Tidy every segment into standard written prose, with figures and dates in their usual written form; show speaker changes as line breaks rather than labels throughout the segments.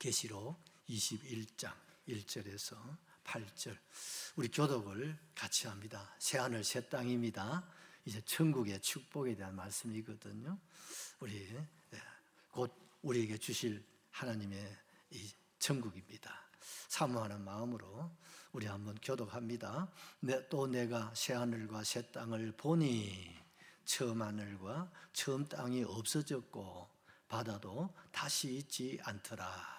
계시록 21장 1절에서 8절 우리 교독을 같이 합니다. 새하늘 새 땅입니다. 이제 천국의 축복에 대한 말씀이거든요. 곧 우리에게 주실 하나님의 이 천국입니다. 사모하는 마음으로 우리 한번 교독합니다. 또 내가 새하늘과 새 땅을 보니 처음 하늘과 처음 땅이 없어졌고 바다도 다시 있지 않더라.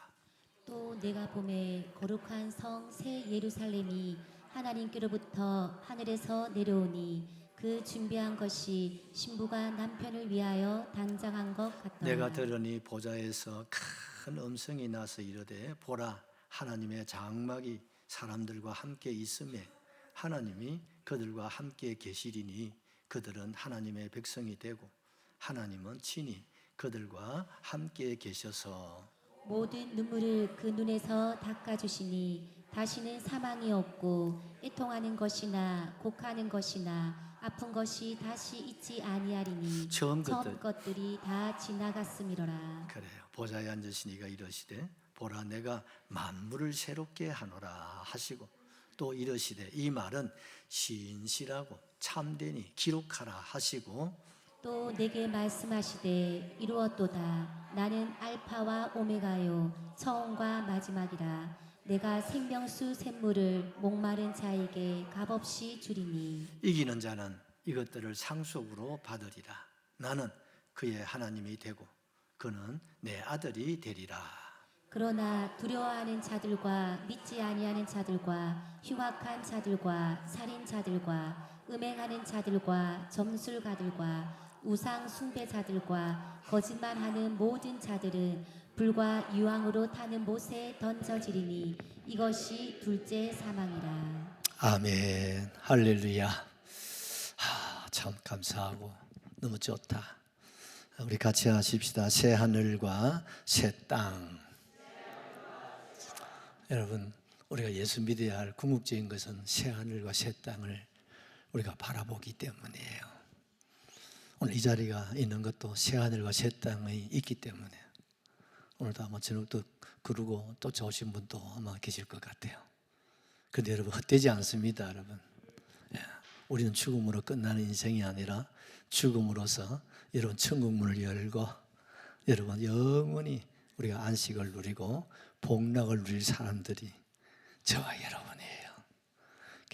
또 내가 보매 거룩한 성 새 예루살렘이 하나님께로부터 하늘에서 내려오니 그 준비한 것이 신부가 남편을 위하여 단장한 것 같더라.
내가 들으니 보좌에서 큰 음성이 나서 이르되 보라 하나님의 장막이 사람들과 함께 있음에 하나님이 그들과 함께 계시리니 그들은 하나님의 백성이 되고 하나님은 친히 그들과 함께 계셔서
모든 눈물을 그 눈에서 닦아주시니 다시는 사망이 없고 애통하는 것이나 곡하는 것이나 아픈 것이 다시 있지 아니하리니
처음
것들이 다 지나갔음이로라.
그래요. 보좌에 앉으시니가 이러시되 보라 내가 만물을 새롭게 하노라 하시고 또 이러시되 이 말은 신실하고 참되니 기록하라 하시고
또 내게 말씀하시되 이루었도다. 나는 알파와 오메가요 처음과 마지막이라. 내가 생명수 샘물을 목마른 자에게 값없이 주리니
이기는 자는 이것들을 상속으로 받으리라. 나는 그의 하나님이 되고 그는 내 아들이 되리라.
그러나 두려워하는 자들과 믿지 아니하는 자들과 흉악한 자들과 살인자들과 음행하는 자들과 점술가들과 우상 숭배자들과 거짓말하는 모든 자들은 불과 유황으로 타는 못에 던져지리니 이것이 둘째 사망이라.
아멘. 할렐루야. 참 감사하고 너무 좋다. 우리 같이 하십시다. 새 하늘과 새 땅. 여러분, 우리가 예수 믿어야 할 궁극적인 것은 새 하늘과 새 땅을 우리가 바라보기 때문이에요. 오늘 이 자리가 있는 것도 새 하늘과 새 땅이 있기 때문에 오늘도 아마 저녁도 그러고 또 좋으신 분도 아마 계실 것 같아요. 그런데 여러분 헛되지 않습니다. 여러분 우리는 죽음으로 끝나는 인생이 아니라 죽음으로서 여러분 천국문을 열고 여러분 영원히 우리가 안식을 누리고 복락을 누릴 사람들이 저와 여러분이에요.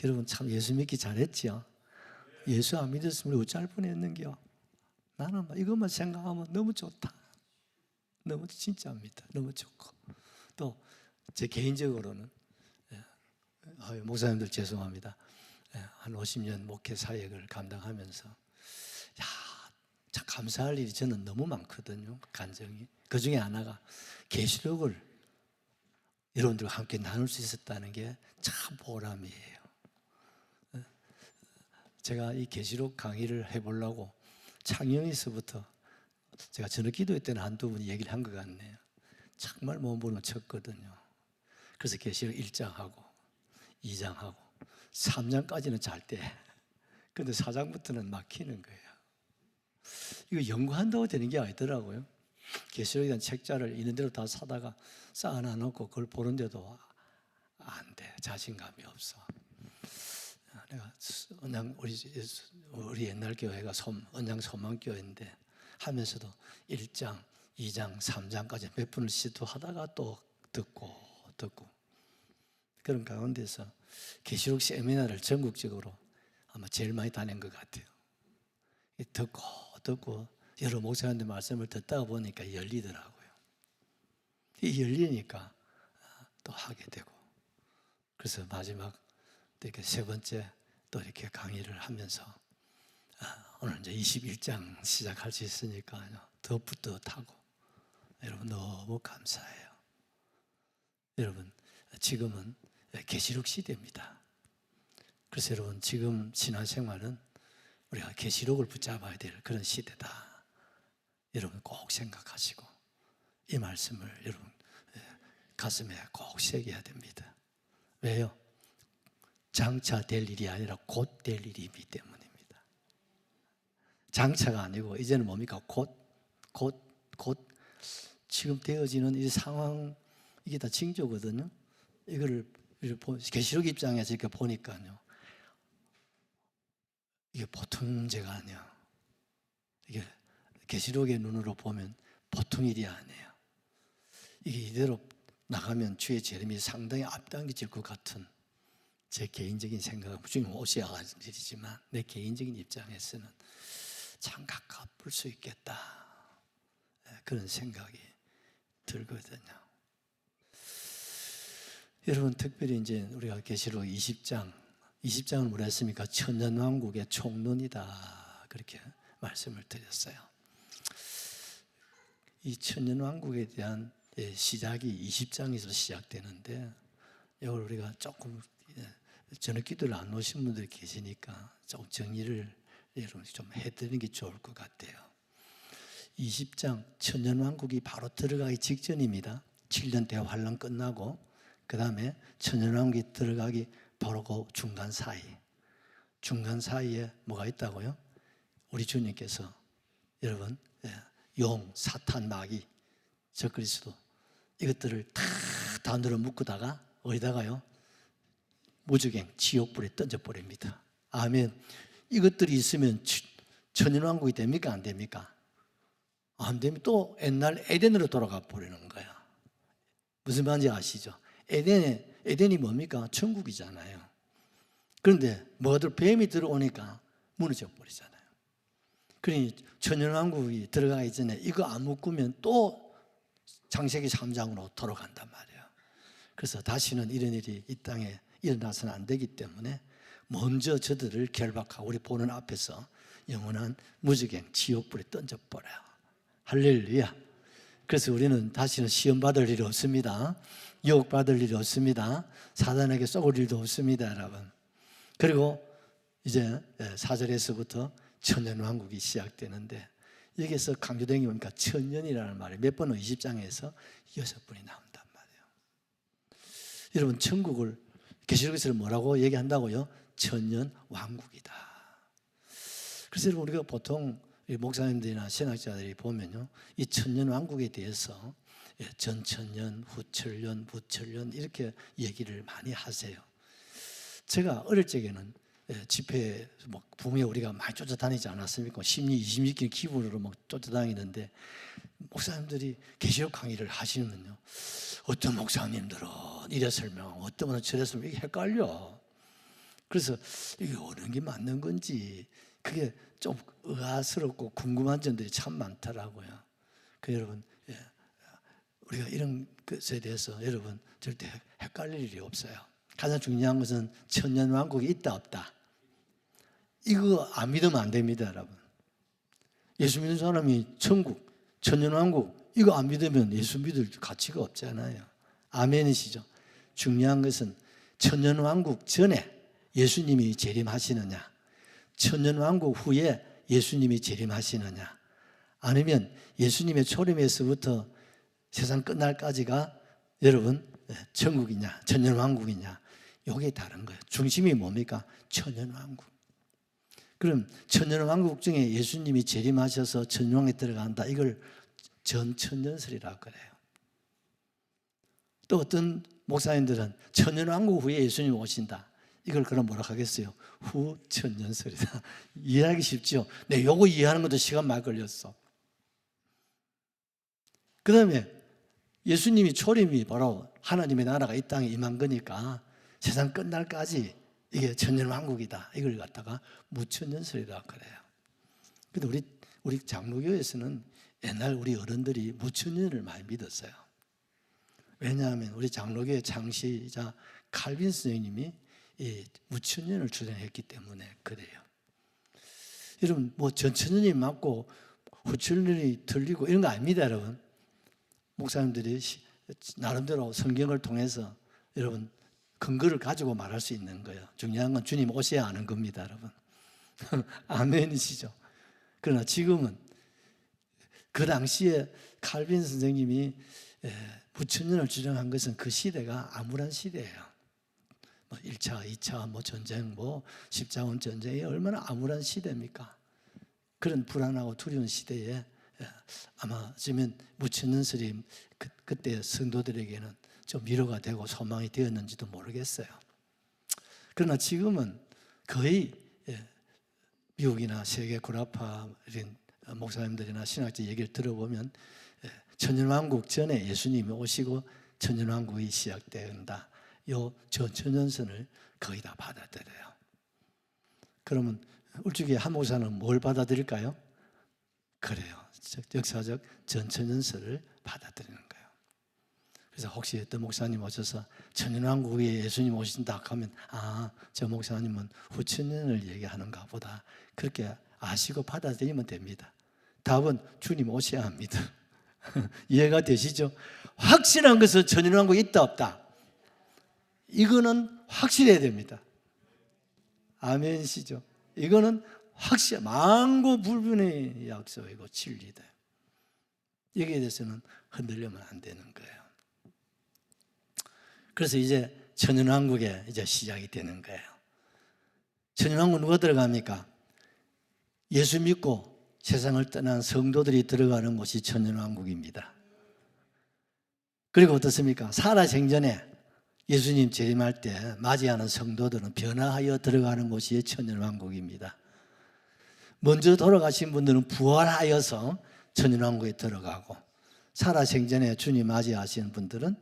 여러분 참 예수 믿기 잘했지요. 예수 안 믿었으면 어찌할 뻔했는겨. 나는 이것만 생각하면 너무 좋다. 너무 진짜입니다. 너무 좋고 또 제 개인적으로는 목사님들 죄송합니다. 한 50년 목회 사역을 감당하면서 참 감사할 일이 저는 너무 많거든요. 간증이. 그 중에 하나가 계시록을 여러분들과 함께 나눌 수 있었다는 게 참 보람이에요. 제가 이 계시록 강의를 해보려고 창녕에서부터 제가 저녁 기도회 때는 한두 번 얘기를 한 것 같네요. 정말 몸부림을 쳤거든요. 그래서 계시록 1장하고 2장하고 3장까지는 잘 때 근데 4장부터는 막히는 거예요. 이거 연구한다고 되는 게 아니더라고요. 계시록에 대한 책자를 있는 대로 다 사다가 쌓아놔놓고 그걸 보는데도 안 돼. 자신감이 없어. 내가 우리 옛날 교회가 언양 소망교회인데 하면서도 1장, 2장, 3장까지 몇 번을 시도하다가 또 듣고 그런 가운데서 계시록 세미나를 전국적으로 아마 제일 많이 다닌 것 같아요. 듣고 여러 목사님들 말씀을 듣다가 보니까 열리더라고요. 이 열리니까 또 하게 되고 그래서 마지막 이렇게 세 번째 또 이렇게 강의를 하면서 오늘 이제 21장 시작할 수 있으니까 더 뿌듯하고 여러분 너무 감사해요. 여러분 지금은 계시록 시대입니다. 그래서 여러분 지금 신앙생활은 우리가 계시록을 붙잡아야 될 그런 시대다. 여러분 꼭 생각하시고 이 말씀을 여러분 가슴에 꼭 새겨야 됩니다. 왜요? 장차 될 일이 아니라 곧 될 일이기 때문입니다. 장차가 아니고 이제는 뭡니까? 곧 지금 되어지는 이 상황 이게 다 징조거든요. 이거를 계시록 입장에서 이렇게 보니까요, 이게 보통 문제가 아니야. 이게 계시록의 눈으로 보면 보통 일이 아니에요. 이게 이대로 나가면 주의 재림이 상당히 앞당겨질 것 같은 제 개인적인 생각은 주님 오셔야 할 일이지만 내 개인적인 입장에서는 참 가까울 수 있겠다, 그런 생각이 들거든요. 여러분, 특별히 이제 우리가 계시록 20장은 뭐라 했습니까? 천년왕국의 총론이다, 그렇게 말씀을 드렸어요. 이 천년왕국에 대한 시작이 20장에서 시작되는데, 이걸 우리가 조금 저녁 기도를 안 오신 분들이 계시니까 조금 정리를 여러분 좀 해드리는 게 좋을 것 같아요. 20장 천년왕국이 바로 들어가기 직전입니다. 7년 대환란 끝나고 그 다음에 천년왕국이 들어가기 바로 그 중간 사이에 뭐가 있다고요? 우리 주님께서 여러분, 용, 사탄, 마귀, 적그리스도 이것들을 다 늘어 묶다가 어디다가요? 무적행, 지옥불에 던져버립니다. 아멘. 이것들이 있으면 천년왕국이 됩니까? 안 됩니까? 안 되면 또 옛날 에덴으로 돌아가 버리는 거야. 무슨 말인지 아시죠? 에덴이 뭡니까? 천국이잖아요. 그런데 뭐들 뱀이 들어오니까 무너져 버리잖아요. 그러니 천년왕국이 들어가기 전에 이거 안 묶으면 또 창세기 3장으로 돌아간단 말이에요. 그래서 다시는 이런 일이 이 땅에 일어나서는 안 되기 때문에 먼저 저들을 결박하고 우리 보는 앞에서 영원한 무지갱 지옥불에 던져버려요. 할렐루야. 그래서 우리는 다시는 시험받을 일이 없습니다. 유혹받을 일이 없습니다. 사단에게 쏘을 일도 없습니다, 여러분. 그리고 이제 4절에서부터 천년왕국이 시작되는데, 여기서 강조된 게 뭡니까? 천년이라는 말이 몇 번은 20장에서 6번이 나온단 말이에요. 여러분, 천국을 계시록에서 뭐라고 얘기한다고요? 천년왕국이다. 그래서 여러분, 우리가 보통 목사님들이나 신학자들이 보면요, 이 천년왕국에 대해서 전천년, 후천년, 부천년 이렇게 얘기를 많이 하세요. 제가 어릴 적에는 집회 부모에 우리가 많이 쫓아다니지 않았습니까? 16, 20년 기분으로 막 쫓아다니는데, 목사님들이 계시록 강의를 하시면요, 어떤 목사님들은 이래 설명, 어떤 분은 저래 설명, 이게 헷갈려. 그래서 이게 어느 게 맞는 건지 그게 좀 의아스럽고 궁금한 점들이 참 많더라고요. 여러분, 우리가 이런 것에 대해서 여러분 절대 헷갈릴 일이 없어요. 가장 중요한 것은 천년왕국이 있다 없다, 이거 안 믿으면 안 됩니다, 여러분. 예수 믿는 사람이 천국, 천년왕국 이거 안 믿으면 예수 믿을 가치가 없잖아요. 아멘이시죠? 중요한 것은 천년왕국 전에 예수님이 재림하시느냐, 천년왕국 후에 예수님이 재림하시느냐, 아니면 예수님의 초림에서부터 세상 끝날까지가 여러분 천국이냐 천년왕국이냐, 이게 다른 거예요. 중심이 뭡니까? 천년왕국. 그럼 천년왕국 중에 예수님이 재림하셔서 천년왕국에 들어간다, 이걸 전천년설이라고 그래요. 또 어떤 목사님들은 천년왕국 후에 예수님이 오신다, 이걸 그럼 뭐라 하겠어요? 후천년설이다. 이해하기 쉽죠? 네, 요거 이해하는 것도 시간 많이 걸렸어. 그 다음에 예수님이 초림이 바로 하나님의 나라가 이 땅에 임한 거니까 세상 끝날까지 이게 천년왕국이다, 이걸 갖다가 무천년설이라고 그래요. 근데 우리 장로교에서는 옛날 우리 어른들이 무천년을 많이 믿었어요. 왜냐하면 우리 장로교의 창시자 칼빈 선생님이 이 무천년을 주장했기 때문에 그래요. 여러분, 뭐 전천년이 맞고 후천년이 틀리고 이런 거 아닙니다, 여러분. 목사님들이 나름대로 성경을 통해서 여러분 근거를 가지고 말할 수 있는 거예요. 중요한 건 주님 오셔야 하는 겁니다, 여러분. 아멘이시죠? 그러나 지금은 그 당시에 칼빈 선생님이 부천년을 주장한 것은 그 시대가 암울한 시대예요. 1차, 2차 전쟁, 십자군 전쟁이 얼마나 암울한 시대입니까? 그런 불안하고 두려운 시대에 아마 지금 무천년설이 그때 성도들에게는 좀 위로가 되고 소망이 되었는지도 모르겠어요. 그러나 지금은 거의 미국이나 세계 구라파 이런 목사님들이나 신학자 얘기를 들어보면 천년왕국 전에 예수님이 오시고 천년왕국이 시작된다. 요 전천년선을 거의 다 받아들여요. 그러면 울주계 한 목사는 뭘 받아들일까요? 그래요. 역사적 전천년설을 받아들이는 거예요. 그래서 혹시 어떤 목사님 오셔서 천년왕국에 예수님 오신다 하면 저 목사님은 후천년을 얘기하는가 보다 그렇게 아시고 받아들이면 됩니다. 답은 주님 오셔야 합니다. 이해가 되시죠? 확실한 것은 천년왕국이 있다 없다. 이거는 확실해야 됩니다. 아멘이시죠? 이거는 만고불변의 약속이고 진리다. 여기에 대해서는 흔들리면 안 되는 거예요. 그래서 이제 천년왕국에 이제 시작이 되는 거예요. 천년왕국 누가 들어갑니까? 예수 믿고 세상을 떠난 성도들이 들어가는 곳이 천년왕국입니다. 그리고 어떻습니까? 살아생전에 예수님 재림할 때 맞이하는 성도들은 변화하여 들어가는 곳이 천년왕국입니다. 먼저 돌아가신 분들은 부활하여서 천년왕국에 들어가고 살아생전에 주님 맞이하시는 분들은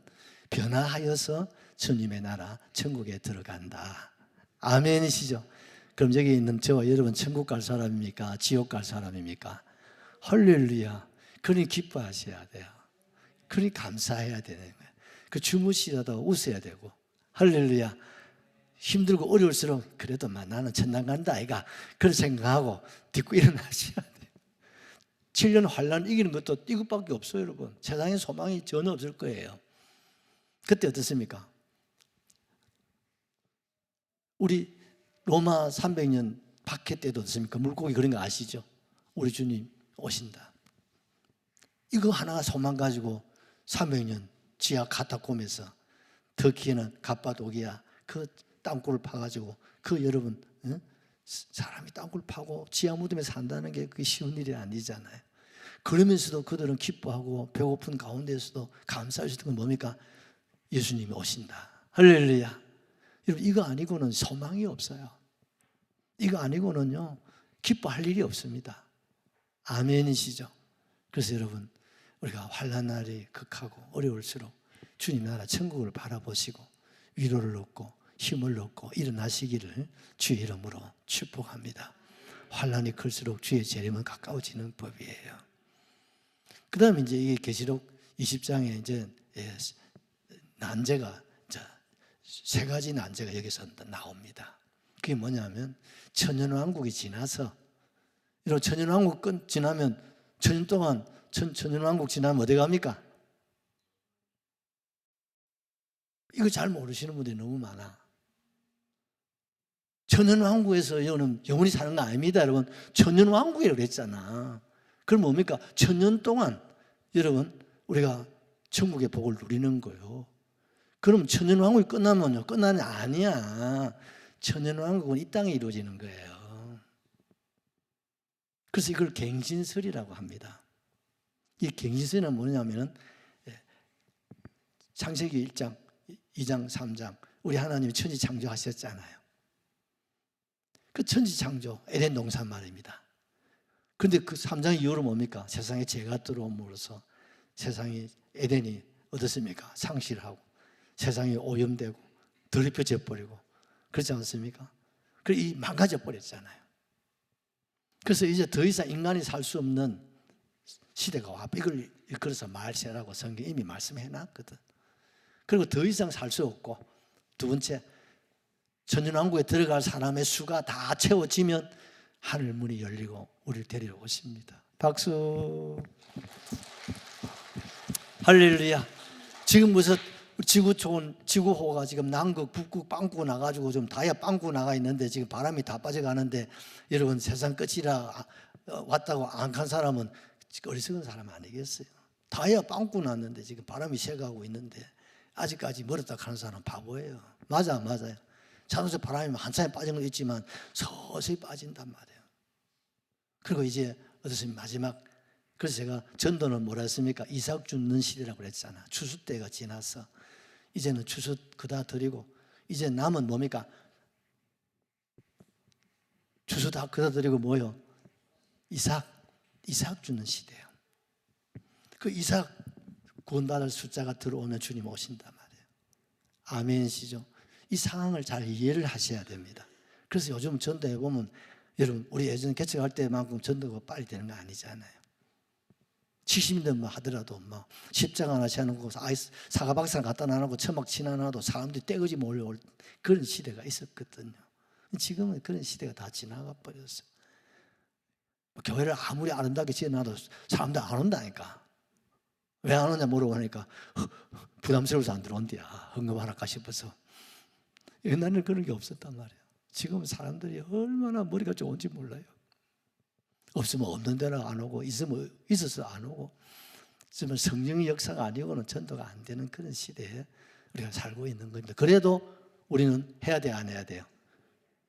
변화하여서 주님의 나라 천국에 들어간다. 아멘이시죠? 그럼 여기 있는 저와 여러분 천국 갈 사람입니까? 지옥 갈 사람입니까? 할렐루야. 그러니 기뻐하셔야 돼요. 그러니 감사해야 되는 거예요. 그 주무시다도 웃어야 되고 할렐루야. 힘들고 어려울수록 그래도 나는 천당 간다 아이가 그런 생각하고 딛고 일어나셔야 돼요. 7년 환난 이기는 것도 이것밖에 없어요. 여러분 세상에 소망이 전혀 없을 거예요. 그때 어떻습니까? 우리 로마 300년 박해 때도 어떻습니까? 물고기 그런 거 아시죠? 우리 주님 오신다. 이거 하나 소망 가지고 300년 지하 카타콤에서 터키에는 갑바도기아 그 땅굴을 파가지고 그 여러분 사람이 땅굴 파고 지하 무덤에 산다는 게 그게 쉬운 일이 아니잖아요. 그러면서도 그들은 기뻐하고 배고픈 가운데서도 감사할 수 있는 건 뭡니까? 예수님이 오신다. 할렐루야. 여러분 이거 아니고는 소망이 없어요. 이거 아니고는요 기뻐할 일이 없습니다. 아멘이시죠? 그래서 여러분 우리가 환난 날이 극하고 어려울수록 주님 나라 천국을 바라보시고 위로를 얻고 힘을 얻고 일어나시기를 주의 이름으로 축복합니다. 환난이 클수록 주의 재림은 가까워지는 법이에요. 그 다음에 이제 이게 계시록 20장에 이제 난제가 세 가지 난제가 여기서 나옵니다. 그게 뭐냐면 천년왕국이 지나서 이런 천년왕국 지나면 천년 동안 천년왕국 지나면 어디 갑니까? 이거 잘 모르시는 분들이 너무 많아. 천년왕국에서 영원히 사는 거 아닙니다. 여러분 천년왕국이라고 그랬잖아. 그럼 뭡니까? 천년 동안 여러분 우리가 천국의 복을 누리는 거예요. 그럼 천년왕국이 끝나면요? 끝나는 게 아니야. 천년왕국은 이 땅에 이루어지는 거예요. 그래서 이걸 갱신설이라고 합니다. 이 갱신설은 뭐냐면은 창세기 1장, 2장, 3장 우리 하나님이 천지 창조하셨잖아요. 그 천지 창조 에덴 동산 말입니다. 그런데 그 3장 이후로 뭡니까? 세상에 죄가 들어옴으로써 세상이 에덴이 어떻습니까? 상실하고 세상이 오염되고 더럽혀져 버리고 그렇지 않습니까? 그리고 이 망가져 버렸잖아요. 그래서 이제 더 이상 인간이 살 수 없는 시대가 와. 이걸 그래서 말세라고 성경이 이미 말씀해 놨거든. 그리고 더 이상 살 수 없고 두 번째 천년왕국에 들어갈 사람의 수가 다 채워지면 하늘 문이 열리고 우리를 데리러 오십니다. 박수. 할렐루야. 지금 무슨 지구호가 지금 남극, 북극 빵꾸 나가지고 좀 다이아 빵꾸 나가 있는데 지금 바람이 다 빠져가는데 여러분 세상 끝이라 왔다고 안 간 사람은 어리석은 사람 아니겠어요? 다이아 빵꾸 났는데 지금 바람이 새가고 있는데 아직까지 멀었다 가는 사람은 바보예요. 맞아요. 자동차 바람이 한참에 빠진 건 있지만 서서히 빠진단 말이에요. 그리고 이제 어떻습니까? 마지막 그래서 제가 전도는 뭐라 했습니까? 이삭 줍는 시대라고 그랬잖아. 추수 때가 지나서 이제는 추수 그다 드리고 이제 남은 뭡니까? 추수 다 그다 드리고 뭐요? 이삭 주는 시대예요. 그 이삭 구원받을 숫자가 들어오면 주님 오신단 말이에요. 아멘이시죠? 이 상황을 잘 이해를 하셔야 됩니다. 그래서 요즘 전도해 보면 여러분 우리 예전 개척할 때만큼 전도가 빨리 되는 거 아니잖아요. 70년 뭐 하더라도 뭐 십자가 하나 세워놓고 사과박사 갖다 놔놓고 천막 치놔놔도 사람들이 떼거지 몰려올 그런 시대가 있었거든요. 지금은 그런 시대가 다 지나가 버렸어요. 교회를 아무리 아름답게 지어놔도 사람들 안 온다니까. 왜 안 오냐 물어보니까 부담스러워서 안 들어온대야. 헌금하랄까 싶어서. 옛날에는 그런 게 없었단 말이에요. 지금은 사람들이 얼마나 머리가 좋은지 몰라요. 없으면 없는 데나 안 오고 있으면 있어서 안 오고 정말 성령의 역사가 아니고는 전도가 안 되는 그런 시대에 우리가 살고 있는 겁니다. 그래도 우리는 해야 돼, 안 해야 돼요?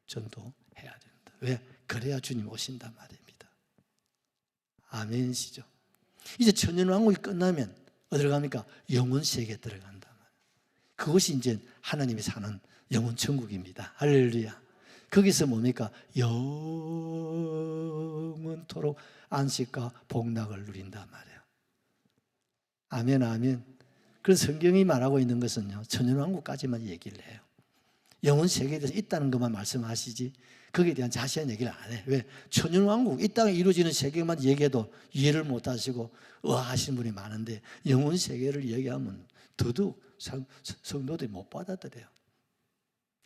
전도해야 된다. 왜? 그래야 주님 오신단 말입니다. 아멘이시죠? 이제 천년왕국이 끝나면 어디로 갑니까? 영혼세계에 들어간단 말이에요. 그것이 이제 하나님이 사는 영혼천국입니다. 할렐루야. 거기서 뭡니까? 영원토록 안식과 복락을 누린단 말이에요. 아멘, 아멘. 그래서 성경이 말하고 있는 것은요, 천년왕국까지만 얘기를 해요. 영혼세계에 대해서 있다는 것만 말씀하시지 거기에 대한 자세한 얘기를 안 해요. 왜? 천년왕국, 이 땅에 이루어지는 세계만 얘기해도 이해를 못하시고 의아하시는 분이 많은데 영혼세계를 얘기하면 더더욱 성도들이 못 받아들여요.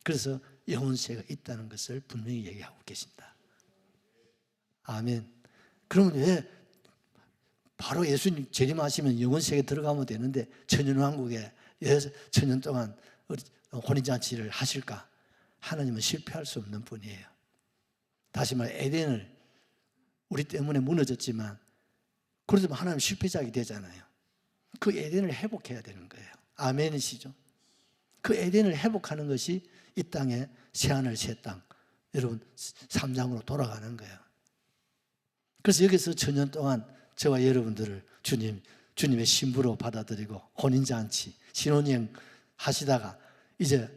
그래서 영혼세계가 있다는 것을 분명히 얘기하고 계신다. 아멘. 그러면 왜 바로 예수님 재림하시면 영혼세계에 들어가면 되는데 천년왕국에 천년 동안 혼인잔치를 하실까? 하나님은 실패할 수 없는 분이에요. 다시 말해 에덴을 우리 때문에 무너졌지만 그래도 하나님 실패작이 되잖아요. 그 에덴을 회복해야 되는 거예요. 아멘이시죠? 그 에덴을 회복하는 것이 이 땅에 새하늘 새 땅, 여러분 3장으로 돌아가는 거예요. 그래서 여기서 천년 동안 저와 여러분들을 주님의 신부로 받아들이고 혼인잔치, 신혼여행 하시다가 이제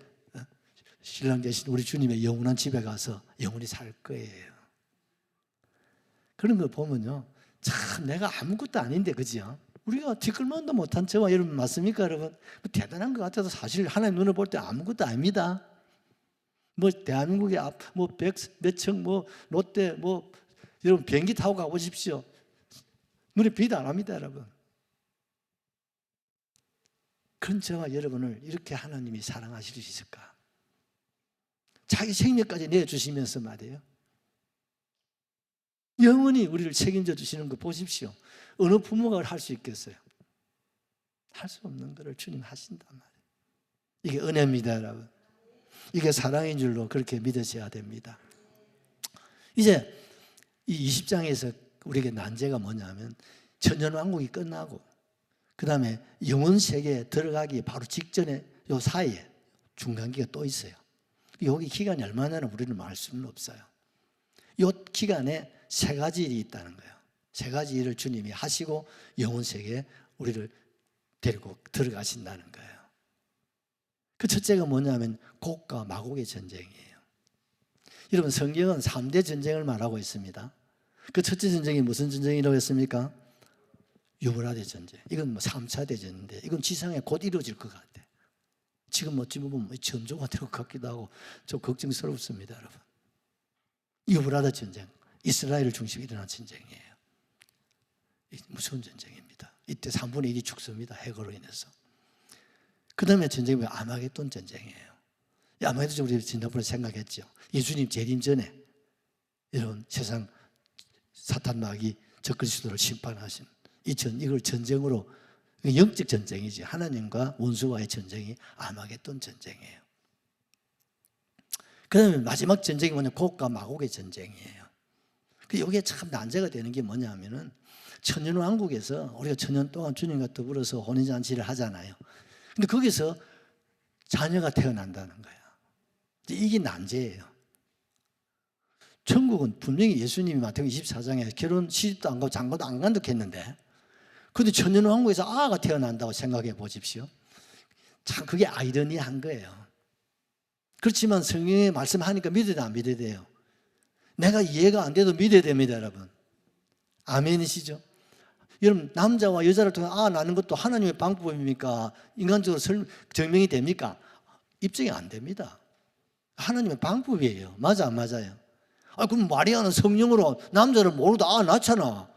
신랑 되신 우리 주님의 영원한 집에 가서 영원히 살 거예요. 그런 거 보면요, 참 내가 아무것도 아닌데, 그죠? 우리가 뒷걸만도 못한 저와 여러분 맞습니까, 여러분? 뭐 대단한 것 같아도 사실 하나님 눈을 볼 때 아무것도 아닙니다. 뭐 대한민국에 뭐 몇층 뭐 롯데 뭐 여러분 비행기 타고 가보십시오. 눈에 비도 안 합니다, 여러분. 그런 저와 여러분을 이렇게 하나님이 사랑하실 수 있을까? 자기 생명까지 내주시면서 말이에요. 영원히 우리를 책임져 주시는 거 보십시오. 어느 부모가 할 수 있겠어요? 할 수 없는 것을 주님 하신단 말이에요. 이게 은혜입니다, 여러분. 이게 사랑인 줄로 그렇게 믿으셔야 됩니다. 이제 이 20장에서 우리에게 난제가 뭐냐면 천년왕국이 끝나고 그 다음에 영혼세계에 들어가기 바로 직전에 요 사이에 중간기가 또 있어요. 여기 기간이 얼마나 우리는 알 수는 없어요. 이 기간에 세 가지 일이 있다는 거예요. 세 가지 일을 주님이 하시고 영혼세계에 우리를 데리고 들어가신다는 거예요. 그 첫째가 뭐냐면 곡과 마곡의 전쟁이에요. 여러분 성경은 3대 전쟁을 말하고 있습니다. 그 첫째 전쟁이 무슨 전쟁이라고 했습니까? 유브라데 전쟁. 이건 뭐 3차 대전인데 이건 지상에 곧 이루어질 것 같아. 지금 어찌 보면 전조가 될 것 같기도 하고 좀 걱정스럽습니다, 여러분. 유브라데 전쟁, 이스라엘을 중심으로 일어난 전쟁이에요. 무서운 전쟁입니다. 이때 3분의 1이 죽습니다, 해거로 인해서. 그 다음에 전쟁이 아마겟돈 전쟁이에요. 이 아마겟돈 우리 지난번에 생각했죠. 예수님 재림 전에 이런 세상 사탄 마귀 적그리스도를 심판하신 이걸 전쟁으로, 영적 전쟁이지, 하나님과 원수와의 전쟁이 아마겟돈 전쟁이에요. 그 다음에 마지막 전쟁이 뭐냐, 곡과 마곡의 전쟁이에요. 여기에 참 난제가 되는 게 뭐냐면은 천년왕국에서 우리가 천년 동안 주님과 더불어서 혼인잔치를 하잖아요. 근데 거기서 자녀가 태어난다는 거야. 이게 난제예요. 천국은 분명히 예수님이 마태복음 24장에 결혼 시집도 안 가고 장가도 안 간다고 했는데, 그런데 천년왕국에서 아가 태어난다고 생각해 보십시오. 참 그게 아이러니한 거예요. 그렇지만 성경에 말씀하니까 믿어야 돼, 안 믿어야 돼요? 내가 이해가 안 돼도 믿어야 됩니다, 여러분. 아멘이시죠? 여러분, 남자와 여자를 통해 낳는 것도 하나님의 방법입니까? 인간적으로 증명이 됩니까? 입증이 안 됩니다. 하나님의 방법이에요. 맞아, 안 맞아요? 그럼 마리아는 성령으로 남자를 모르다 낳잖아.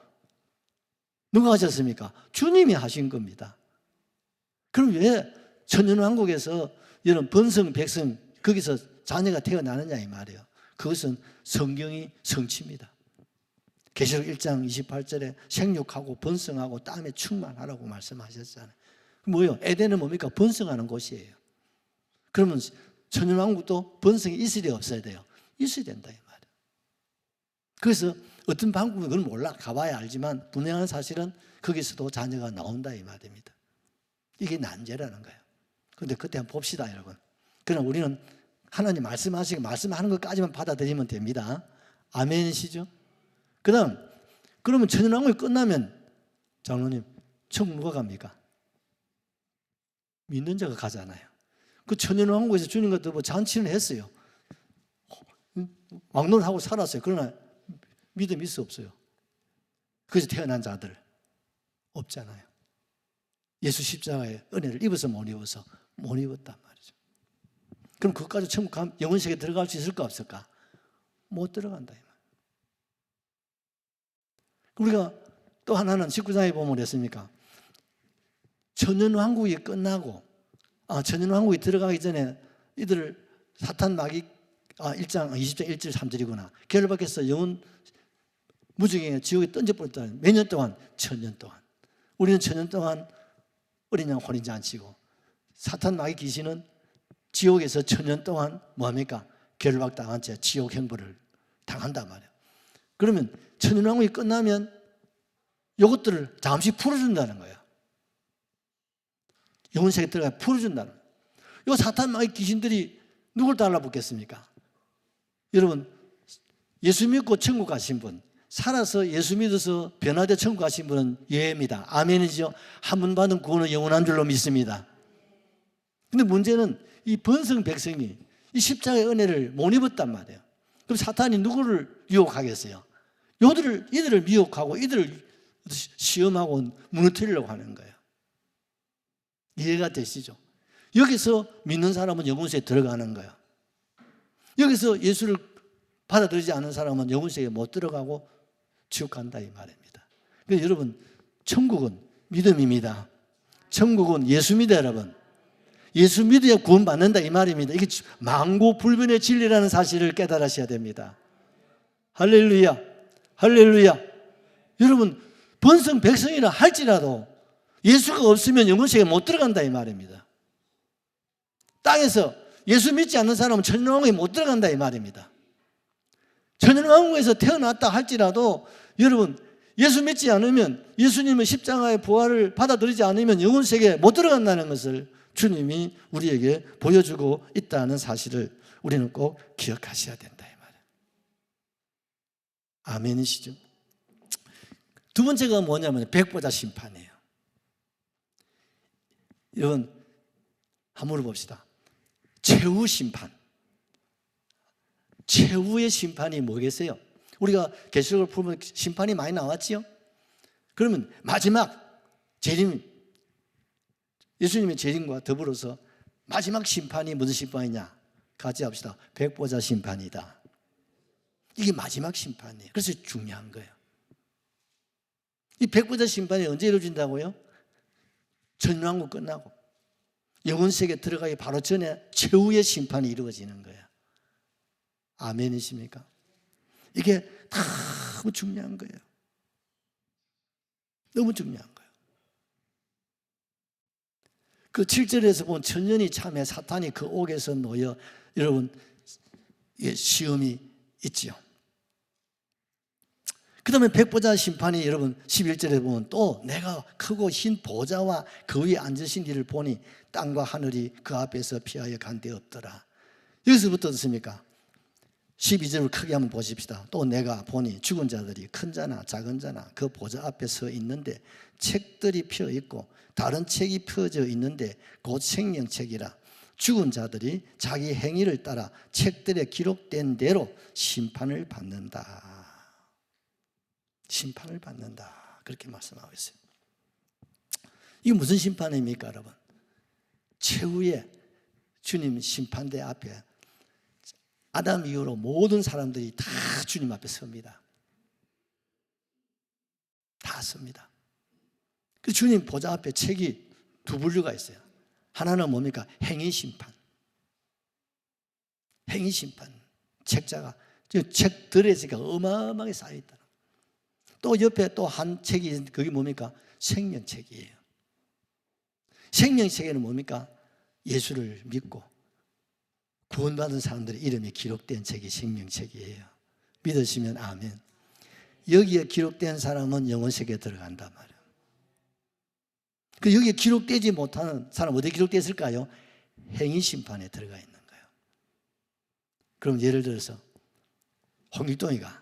누가 하셨습니까? 주님이 하신 겁니다. 그럼 왜 천연왕국에서 이런 번성, 백성, 거기서 자녀가 태어나느냐 이 말이에요. 그것은 성경이 성취입니다. 계시록 1장 28절에 생육하고 번성하고 땅에 충만하라고 말씀하셨잖아요. 뭐예요? 에덴은 뭡니까? 번성하는 곳이에요. 그러면 천연왕국도 번성이 있어야 없어야 돼요? 있어야 된다 이 말이에요. 그래서 어떤 방법은 그건 몰라. 가봐야 알지만 분명한 사실은 거기서도 자녀가 나온다 이 말입니다. 이게 난제라는 거예요. 그런데 그때 한번 봅시다 여러분. 그러나 우리는 하나님 말씀하시고 말씀하는 것까지만 받아들이면 됩니다. 아멘이시죠? 그 다음 그러면 천연왕국이 끝나면 장로님 천국 누가 갑니까? 믿는 자가 가잖아요. 그 천연왕국에서 주님과 뭐 잔치는 했어요. 왕노릇하고 살았어요. 그러나 믿음이 있어 없어요? 그래서 태어난 자들 없잖아요. 예수 십자가의 은혜를 입어서 못 입어서 못 입었단 말이죠. 그럼 그것까지 천국 가면 영원세계에 들어갈 수 있을까 없을까? 못 들어간다 이 말. 우리가 또 하나는 19장에 보면 어떻습니까? 천연왕국이 끝나고 천연왕국이 들어가기 전에 이들을 사탄 마귀 1장 20장 1절 3절이구나. 걔를 밖에서 영원 무지개 지옥에 던져버렸다. 몇 년 동안? 1000년 동안. 우리는 1000년 동안 어린 양 혼인지 안 치고 사탄 마귀 귀신은 지옥에서 1000년 동안 뭐합니까? 결박당한 채 지옥 형벌을 당한단 말이에요. 그러면 천연왕국이 끝나면 이것들을 잠시 풀어준다는 거예요. 영혼세계 들어가 풀어준다는 거예요. 이 사탄 마귀 귀신들이 누굴 달라붙겠습니까? 여러분 예수 믿고 천국 가신 분, 살아서 예수 믿어서 변화돼 천국 가신 분은 예입니다. 아멘이죠. 한 번 받은 구원은 영원한 줄로 믿습니다. 근데 문제는 이 번성 백성이 이 십자가의 은혜를 못 입었단 말이에요. 그럼 사탄이 누구를 유혹하겠어요? 이들을 미혹하고 이들을 시험하고 무너뜨리려고 하는 거예요. 이해가 되시죠? 여기서 믿는 사람은 영혼세계에 들어가는 거예요. 여기서 예수를 받아들이지 않은 사람은 영혼세계에 못 들어가고 지옥 간다 이 말입니다. 그러니까 여러분 천국은 믿음입니다. 천국은 예수 믿어요 여러분. 예수 믿어야 구원받는다 이 말입니다. 이게 만고불변의 진리라는 사실을 깨달으셔야 됩니다. 할렐루야 할렐루야. 여러분 번성 백성이라 할지라도 예수가 없으면 영혼세계에 못 들어간다 이 말입니다. 땅에서 예수 믿지 않는 사람은 천연왕국에 못 들어간다 이 말입니다. 천연왕국에서 태어났다 할지라도 여러분 예수 믿지 않으면 예수님의 십자가의 부활을 받아들이지 않으면 영혼세계에 못 들어간다는 것을 주님이 우리에게 보여주고 있다는 사실을 우리는 꼭 기억하셔야 된다 이 말이에요. 아멘이시죠? 두 번째가 뭐냐면 백보자 심판이에요. 여러분 한번 물어봅시다. 최후 심판. 최후의 심판이 뭐겠어요? 우리가 계시록을 보면 심판이 많이 나왔지요? 그러면 마지막 재림, 예수님의 재림과 더불어서 마지막 심판이 무슨 심판이냐? 같이 합시다. 백보자 심판이다. 이게 마지막 심판이에요. 그래서 중요한 거예요. 이 백보자 심판이 언제 이루어진다고요? 천년왕국 끝나고 영혼세계 들어가기 바로 전에 최후의 심판이 이루어지는 거예요. 아멘이십니까? 이게 너무 중요한 거예요. 너무 중요한 거예요. 그 7절에서 본 천년이 참에 사탄이 그 옥에서 놓여 여러분 시험이 있지요. 그 다음에 백보자 심판이 여러분 11절에 보면 또 내가 크고 흰 보좌와 그 위에 앉으신 이를 보니 땅과 하늘이 그 앞에서 피하여 간 데 없더라. 여기서부터 어떻습니까? 12절을 크게 한번 보십시다. 또 내가 보니 죽은 자들이 큰 자나 작은 자나 그 보좌 앞에 서 있는데 책들이 펴 있고 다른 책이 펴져 있는데 곧 생명책이라. 죽은 자들이 자기 행위를 따라 책들에 기록된 대로 심판을 받는다. 심판을 받는다. 그렇게 말씀하고 있어요. 이게 무슨 심판입니까, 여러분? 최후의 주님 심판대 앞에 아담 이후로 모든 사람들이 다 주님 앞에 섭니다. 다 섭니다. 그 주님 보좌 앞에 책이 두 분류가 있어요. 하나는 뭡니까? 행위심판. 행위심판. 책자가, 책들의 제가 어마어마하게 쌓여있다. 또 옆에 또 한 책이, 그게 뭡니까? 생명책이에요. 생명책에는 뭡니까? 예수를 믿고 구원받은 사람들의 이름이 기록된 책이 생명책이에요. 믿으시면 아멘. 여기에 기록된 사람은 영혼세계에 들어간단 말이에요. 그 여기에 기록되지 못하는 사람 어디에 기록되었을까요? 행위심판에 들어가 있는 거예요. 그럼 예를 들어서 홍길동이가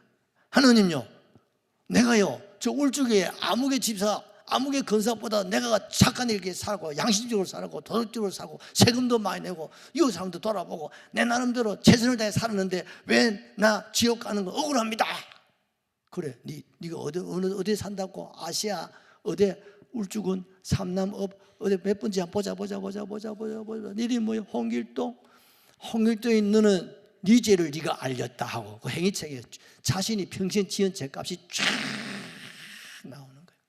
하느님요, 내가요 저 울주게 아무개 집사 아무개 건사보다 내가 착하게 살고 양심적으로 살고 도덕적으로 살고 세금도 많이 내고 이웃 사람도 돌아보고 내 나름대로 최선을 다해 살았는데 왜 나 지옥 가는 거 억울합니다. 그래, 네가 어디 산다고? 아시아 어디 울주군 삼남읍 어디 몇 번째 보자. 네 이름이 뭐야? 홍길동이 너는 네 죄를 네가 알렸다 하고 그 행위책에 자신이 평생 지은 죄값이 쫙 나오는 거예요.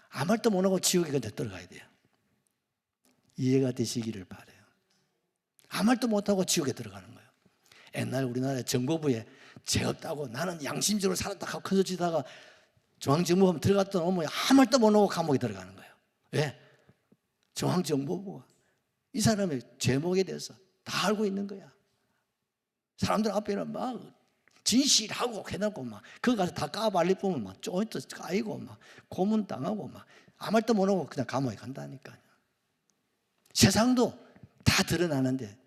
아무 말도 못하고 지옥에 그냥 들어가야 돼요. 이해가 되시기를 바라요. 아무 말도 못하고 지옥에 들어가는 거예요. 옛날 우리나라 정보부에 죄 없다고 나는 양심적으로 살았다 하고 큰 소리 치다가 중앙정보부 들어갔다 오면 아무 말도 못하고 감옥에 들어가는 거예요. 왜? 중앙정보부가 이 사람의 죄목에 대해서 다 알고 있는 거야. 사람들 앞에는 막 진실하고 해놓고 막 그거 가서 다 까발리 보면 막 조인트 까이고 막 고문 당하고 막 아무 말도 못하고 그냥 감옥에 간다니까요. 세상도 다 드러나는데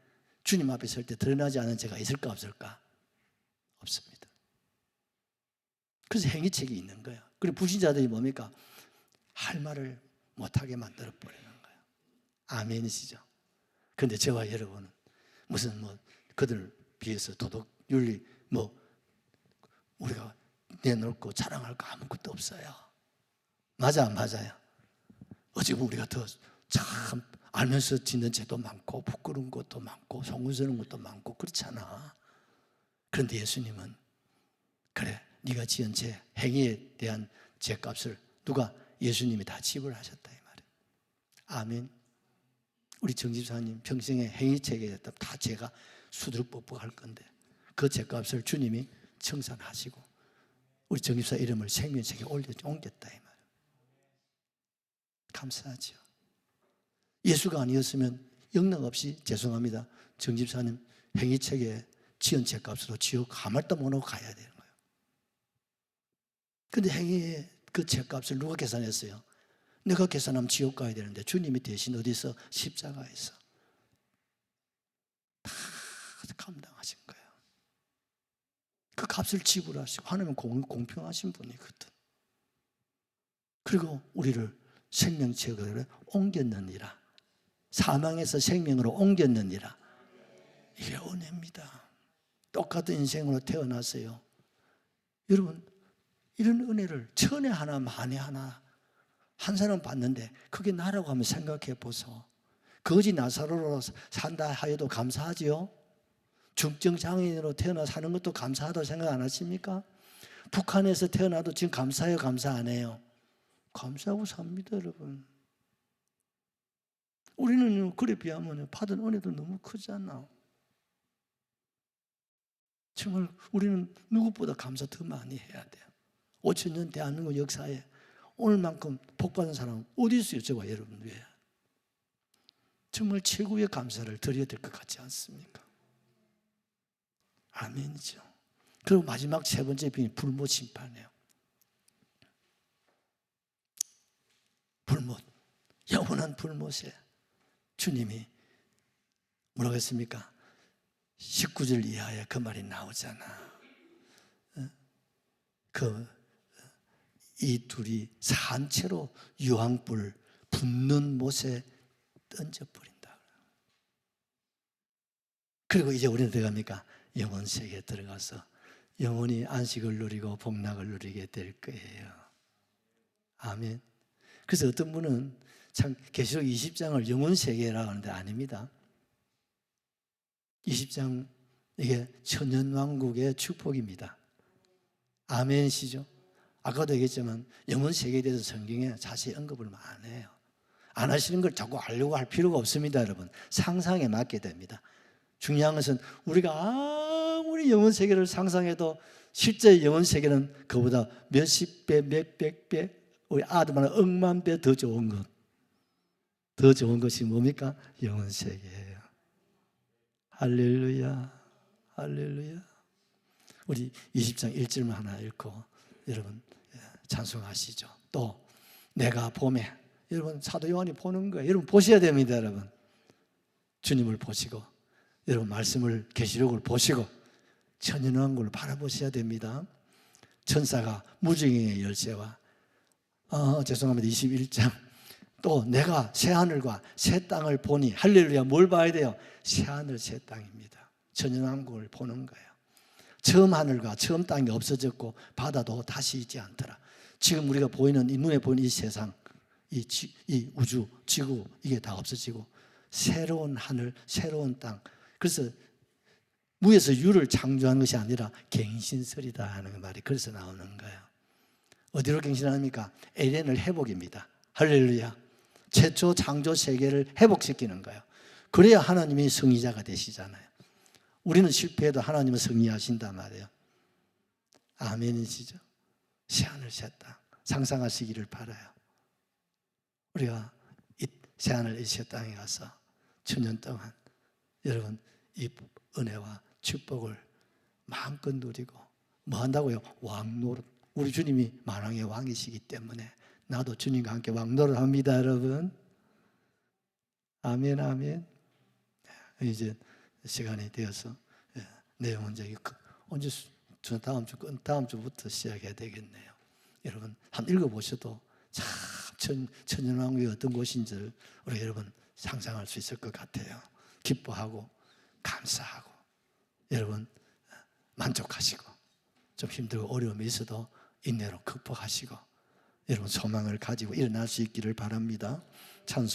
주님 앞에 설 때 드러나지 않은 죄가 있을까 없을까? 없습니다. 그래서 행위책이 있는 거예요. 그리고 불신자들이 뭡니까? 할 말을 못하게 만들어버리는 거예요. 아멘이시죠? 그런데 저와 여러분은 무슨 그들을 비해서 도덕, 윤리 우리가 내놓고 자랑할 거 아무것도 없어요. 맞아요. 어찌 보면 우리가 더 참 알면서 짓는 죄도 많고 부끄러운 것도 많고 송구스러운 것도 많고 그렇잖아. 그런데 예수님은 그래, 네가 지은 죄, 행위에 대한 죄값을 누가? 예수님이 다 지불하셨다 이 말이에요. 아멘. 우리 정 집사님 평생에 행위책에 다 제가 수두룩법할 건데 그 죄값을 주님이 청산하시고 우리 정 집사 이름을 생명책에 옮겼다 이 말이에요. 감사하죠. 예수가 아니었으면 영락없이 죄송합니다. 정 집사님 행위책에 지은 죄값으로 지옥 아무 말도 못하고 가야 되는 거예요. 그런데 행위의 그 죄값을 누가 계산했어요? 내가 계산하면 지옥 가야 되는데 주님이 대신 어디서? 십자가에서 다 감당하신 거예요. 그 값을 지불하시고 하나님은 공평하신 분이거든. 그리고 우리를 생명책으로 옮겼느니라. 사망에서 생명으로 옮겼느니라. 이게 은혜입니다. 똑같은 인생으로 태어났어요. 여러분 이런 은혜를 천에 하나 만에 하나 한 사람 봤는데 그게 나라고 하면 생각해 보소. 거지 나사로로 산다 하여도 감사하지요. 중증장애인으로 태어나 사는 것도 감사하다고 생각 안 하십니까? 북한에서 태어나도 지금 감사해요, 감사 안 해요? 감사하고 삽니다, 여러분. 우리는 그래 비하면 받은 은혜도 너무 크잖아. 정말 우리는 누구보다 감사 더 많이 해야 돼요. 5,000년 대한민국 역사에 오늘만큼 복받은 사람은 어디 있어요, 저와 여러분 위에? 정말 최고의 감사를 드려야 될 것 같지 않습니까? 아멘이죠. 그리고 마지막 세 번째 비밀이 불못 심판이에요. 불못, 영원한 불못에 주님이 뭐라고 했습니까? 19절 이하에 그 말이 나오잖아. 그 이 둘이 산채로 유황불 붙는 못에 던져버린다. 그리고 이제 우리는 들어갑니까? 영혼 세계에 들어가서 영원히 안식을 누리고 복락을 누리게 될 거예요. 아멘. 그래서 어떤 분은 참 계시록 20장을 영혼 세계라고 하는데 아닙니다. 20장 이게 천년왕국의 축복입니다. 아멘이시죠? 아까도 얘기했지만 영혼 세계에 대해서 성경에 자세히 언급을 안 해요. 안 하시는 걸 자꾸 알려고 할 필요가 없습니다, 여러분. 상상에 맡게 됩니다. 중요한 것은 우리가 아무리 영혼 세계를 상상해도 실제 영혼 세계는 그보다 몇십 배, 몇백 배, 우리 아들만 억만 배 더 좋은 것. 더 좋은 것이 뭡니까? 영혼 세계예요. 할렐루야, 할렐루야. 우리 20장 1절만 하나 읽고 여러분 찬송하시죠. 또 내가 봄에, 여러분 사도 요한이 보는 거예요. 여러분 보셔야 됩니다, 여러분. 주님을 보시고 여러분 말씀을 계시록을 보시고 천연왕국을 바라보셔야 됩니다. 천사가 무지개의 열쇠와 죄송합니다. 21장 또 내가 새하늘과 새 땅을 보니 할렐루야. 뭘 봐야 돼요? 새하늘 새 땅입니다. 천연왕국을 보는 거예요. 처음 하늘과 처음 땅이 없어졌고 바다도 다시 있지 않더라. 지금 우리가 보이는 이 눈에 보이는 이 세상, 이 우주, 지구 이게 다 없어지고 새로운 하늘, 새로운 땅. 그래서 무에서 유를 창조한 것이 아니라 갱신설이다 하는 말이 그래서 나오는 거예요. 어디로 갱신합니까? 에덴을 회복입니다. 할렐루야. 최초 창조 세계를 회복시키는 거예요. 그래야 하나님이 승리자가 되시잖아요. 우리는 실패해도 하나님은 승리하신단 말이에요. 아멘이시죠? 새하늘 새 땅 상상하시기를 바라요. 우리가 이 새하늘 새 땅에 가서 천년 동안 여러분 이 은혜와 축복을 마음껏 누리고 뭐 한다고요? 왕노릇. 우리 주님이 만왕의 왕이시기 때문에 나도 주님과 함께 왕노릇 합니다, 여러분. 아멘, 아멘. 이제 시간이 되어서 내용은 이제 언제 다음 주부터 시작해야 되겠네요. 여러분 한번 읽어보셔도 참 천년왕국이 어떤 곳인지 우리 여러분 상상할 수 있을 것 같아요. 기뻐하고 감사하고 여러분 만족하시고 좀 힘들고 어려움이 있어도 인내로 극복하시고 여러분 소망을 가지고 일어날 수 있기를 바랍니다. 찬송